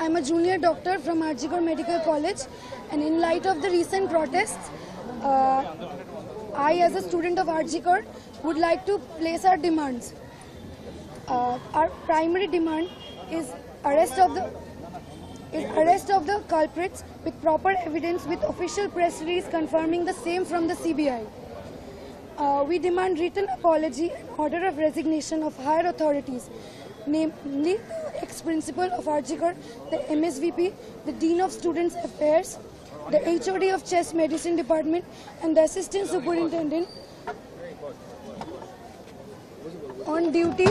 am a junior doctor from RG Kar Medical College, and in light of the recent protests, I as a student of RG Kar would like to place our demands. Our primary demand is arrest of the culprits with proper evidence, with official press release confirming the same from the CBI. We demand written apology and order of resignation of higher authorities, namely the ex-principal of RG Kar, the MSVP, the Dean of Students Affairs, the HOD of Chest Medicine Department, and the Assistant Superintendent on duty.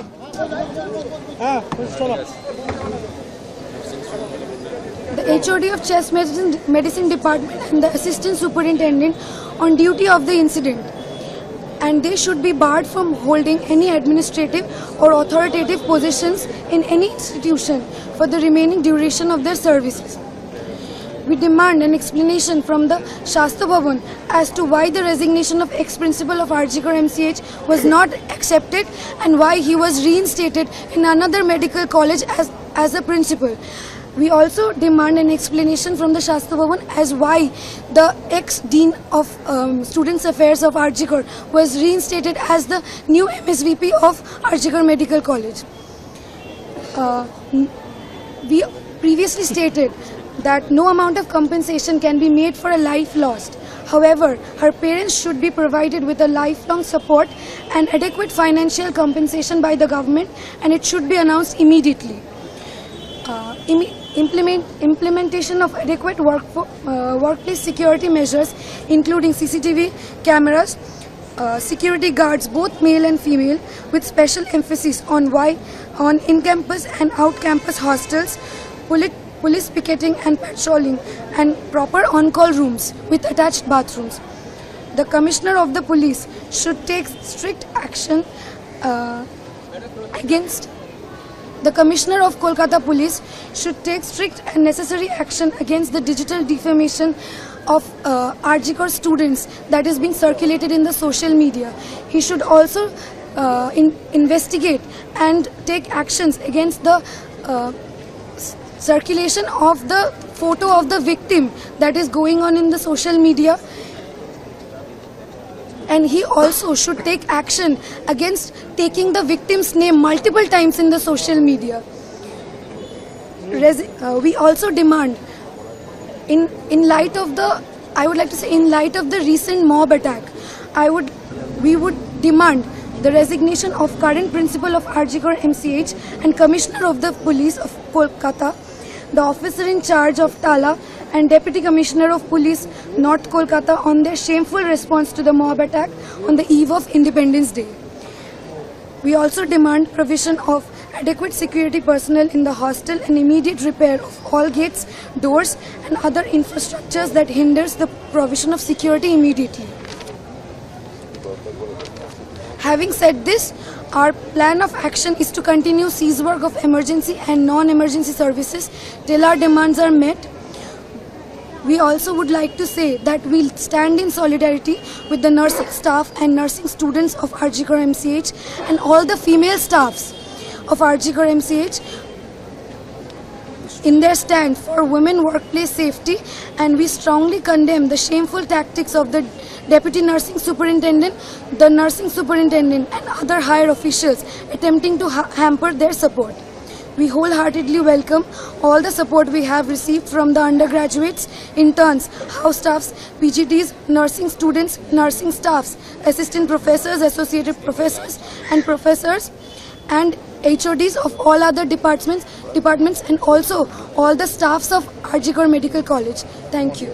The HOD of Chest Medicine Department and the Assistant Superintendent on duty of the incident, and they should be barred from holding any administrative or authoritative positions in any institution for the remaining duration of their services. We demand an explanation from the Shastra Bhavan as to why the resignation of ex-principal of RG Kar MCH was not accepted and why he was reinstated in another medical college as a principal. We also demand an explanation from the Shastra Bhavan as why the ex-dean of Students Affairs of RG Kar was reinstated as the new MSVP of RG Kar Medical College. We previously stated that no amount of compensation can be made for a life lost. However, her parents should be provided with a lifelong support and adequate financial compensation by the government, and it should be announced immediately. Implementation of adequate workplace security measures, including CCTV cameras, security guards, both male and female, with special emphasis on in-campus and out-campus hostels, police picketing and patrolling, and proper on-call rooms with attached bathrooms. The Commissioner of the Police should take strict action against the Commissioner of Kolkata Police should take strict and necessary action against the digital defamation of RG Kar students that is being circulated in the social media. He should also investigate and take actions against the circulation of the photo of the victim that is going on in the social media, and he also should take action against taking the victim's name multiple times in the social media. We also demand, in light of the recent mob attack, we would demand the resignation of current principal of RG Kar MCH and Commissioner of the Police of Kolkata, the officer in charge of Tala, and Deputy Commissioner of Police North Kolkata on their shameful response to the mob attack on the eve of Independence Day. We also demand provision of adequate security personnel in the hostel and immediate repair of all gates, doors, and other infrastructures that hinders the provision of security immediately. Having said this, our plan of action is to continue cease work of emergency and non-emergency services till our demands are met. We also would like to say that we'll stand in solidarity with the nursing staff and nursing students of RG Kar MCH and all the female staffs of RG Kar MCH in their stand for women workplace safety, and we strongly condemn the shameful tactics of the Deputy Nursing Superintendent, the Nursing Superintendent, and other higher officials attempting to hamper their support. We wholeheartedly welcome all the support we have received from the undergraduates, interns, house staffs, PGTs, nursing students, nursing staffs, assistant professors, associated professors, and professors, and HODs of all other departments, and also all the staffs of RG Kar Medical College. Thank you.